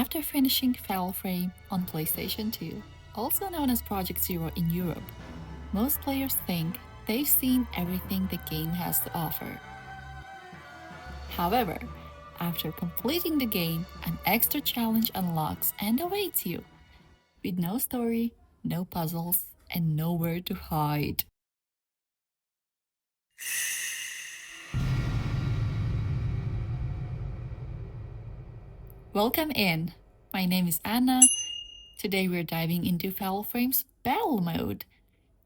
After finishing Fatal Frame on PlayStation 2, also known as Project Zero in Europe, most players think they've seen everything the game has to offer. However, after completing the game, an extra challenge unlocks and awaits you, with no story, no puzzles, and nowhere to hide. Welcome in. My name is Anna. Today we're diving into Fatal Frame's Battle Mode,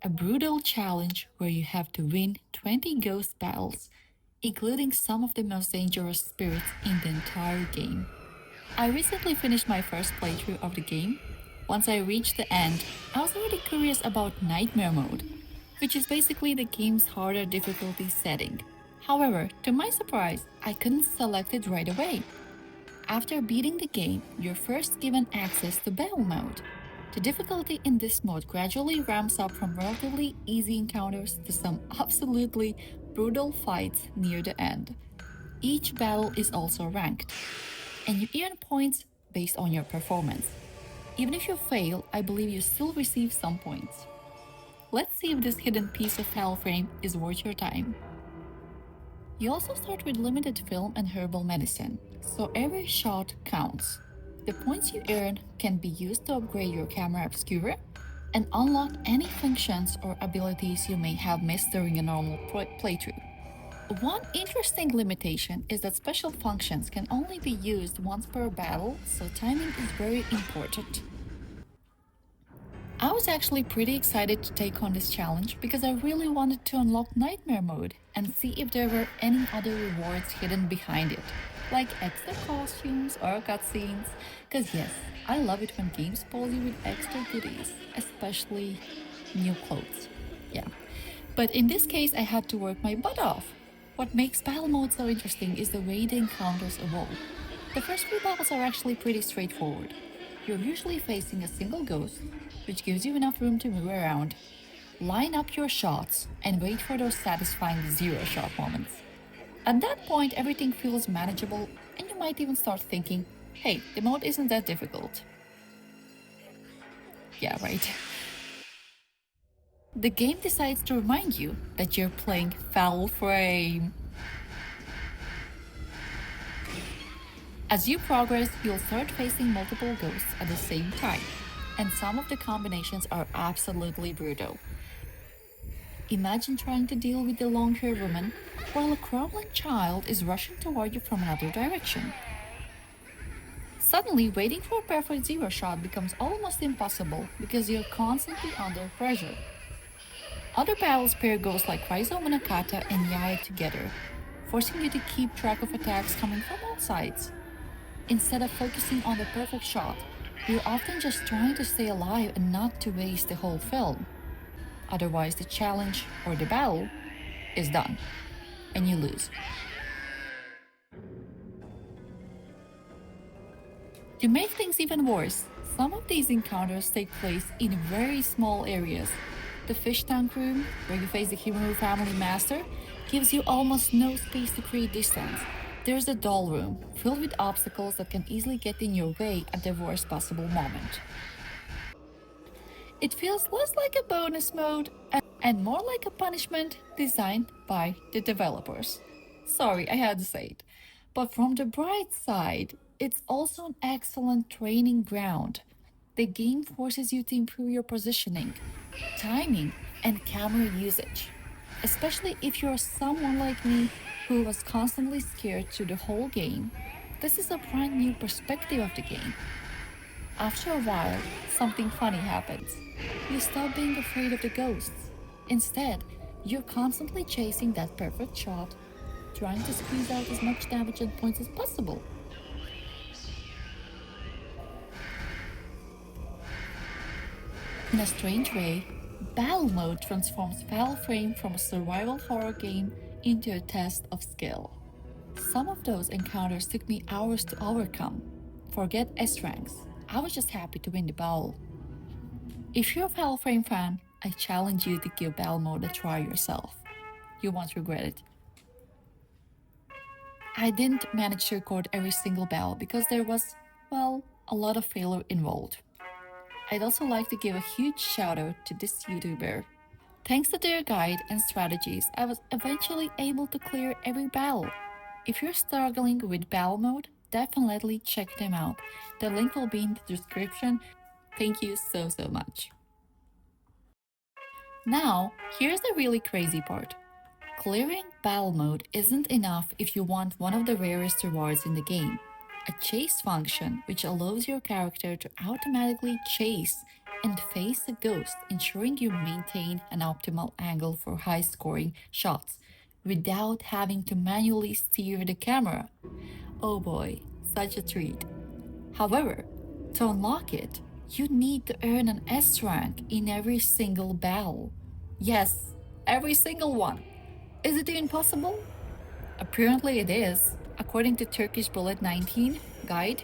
a brutal challenge where you have to win 20 ghost battles, including some of the most dangerous spirits in the entire game. I recently finished my first playthrough of the game. Once I reached the end, I was already curious about Nightmare Mode, which is basically the game's harder difficulty setting. However, to my surprise, I couldn't select it right away. After beating the game, you're first given access to Battle Mode. The difficulty in this mode gradually ramps up from relatively easy encounters to some absolutely brutal fights near the end. Each battle is also ranked, and you earn points based on your performance. Even if you fail, I believe you still receive some points. Let's see if this hidden piece of Fatal Frame is worth your time. You also start with limited film and herbal medicine, so every shot counts. The points you earn can be used to upgrade your camera obscura and unlock any functions or abilities you may have missed during a normal playthrough. One interesting limitation is that special functions can only be used once per battle, so timing is very important. I was actually pretty excited to take on this challenge because I really wanted to unlock Nightmare Mode and see if there were any other rewards hidden behind it, like extra costumes or cutscenes. Because yes, I love it when games spoil you with extra goodies, especially new clothes. Yeah. But in this case, I had to work my butt off. What makes battle mode so interesting is the way the encounters evolve. The first few battles are actually pretty straightforward. You're usually facing a single ghost, which gives you enough room to move around. Line up your shots and wait for those satisfying zero shot moments. At that point, everything feels manageable, and you might even start thinking, hey, the mode isn't that difficult. Yeah, right. The game decides to remind you that you're playing Foul Frame. As you progress, you'll start facing multiple ghosts at the same time, and some of the combinations are absolutely brutal. Imagine trying to deal with the long-haired woman while a crawling child is rushing toward you from another direction. Suddenly, waiting for a perfect zero shot becomes almost impossible because you're constantly under pressure. Other battles pair ghosts like Raizo Munakata and Yaya together, forcing you to keep track of attacks coming from all sides. Instead of focusing on the perfect shot, you're often just trying to stay alive and not to waste the whole film. Otherwise, the challenge or the battle is done, and you lose. To make things even worse, some of these encounters take place in very small areas. The fish tank room, where you face the Himaru family master, gives you almost no space to create distance. There's the doll room, filled with obstacles that can easily get in your way at the worst possible moment. It feels less like a bonus mode and more like a punishment designed by the developers. Sorry, I had to say it. But from the bright side, it's also an excellent training ground. The game forces you to improve your positioning, timing, and camera usage. Especially if you're someone like me who was constantly scared through the whole game, this is a brand new perspective of the game. After a while, something funny happens. You stop being afraid of the ghosts. Instead, you're constantly chasing that perfect shot, trying to squeeze out as much damage and points as possible. In a strange way, Battle Mode transforms Fatal Frame from a survival horror game into a test of skill. Some of those encounters took me hours to overcome. Forget S ranks, I was just happy to win the battle. If you're a Fatal Frame fan, I challenge you to give Battle Mode a try yourself. You won't regret it. I didn't manage to record every single battle because there was, well, a lot of failure involved. I'd also like to give a huge shout out to this YouTuber. Thanks to their guide and strategies, I was eventually able to clear every battle. If you're struggling with battle mode, definitely check them out. The link will be in the description. Thank you so much. Now, here's the really crazy part. Clearing battle mode isn't enough if you want one of the rarest rewards in the game, a chase function which allows your character to automatically chase and face a ghost, ensuring you maintain an optimal angle for high scoring shots without having to manually steer the camera. Oh boy, such a treat. However, to unlock it, you need to earn an S rank in every single battle. Yes, every single one. Is it even possible? Apparently it is. According to Turkish Bullet 19 guide,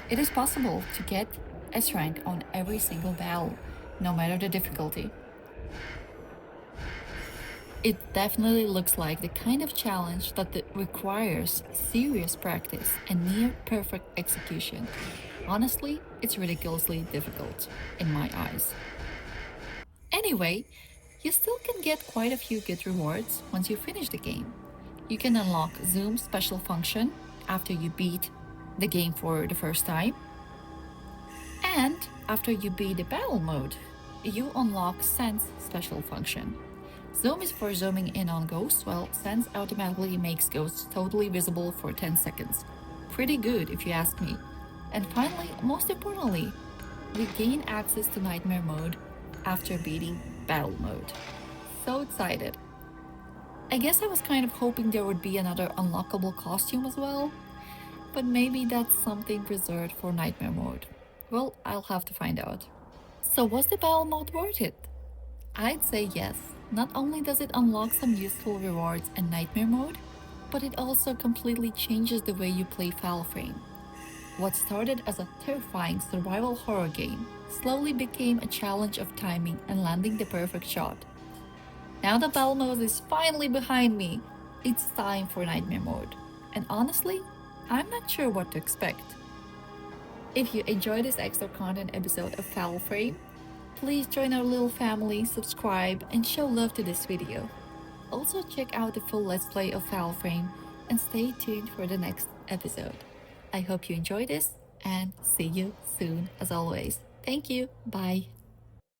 it is possible to get S rank on every single battle, no matter the difficulty. It definitely looks like the kind of challenge that requires serious practice and near perfect execution. Honestly, it's ridiculously difficult in my eyes. Anyway, you still can get quite a few good rewards once you finish the game. You can unlock Zoom special function after you beat the game for the first time. And after you beat the battle mode, you unlock Sense special function. Zoom is for zooming in on ghosts, while Sense automatically makes ghosts totally visible for 10 seconds. Pretty good if you ask me. And finally, most importantly, we gain access to Nightmare mode after beating battle mode. So excited. I guess I was kind of hoping there would be another unlockable costume as well, but maybe that's something reserved for Nightmare mode. Well, I'll have to find out. So was the battle mode worth it? I'd say yes. Not only does it unlock some useful rewards in Nightmare mode, but it also completely changes the way you play Fatal Frame. What started as a terrifying survival horror game slowly became a challenge of timing and landing the perfect shot. Now the battle mode is finally behind me. It's time for Nightmare mode. And honestly, I'm not sure what to expect. If you enjoyed this extra content episode of Fatal Frame, please join our little family, subscribe, and show love to this video. Also check out the full Let's Play of Fatal Frame and stay tuned for the next episode. I hope you enjoy this and see you soon as always. Thank you. Bye.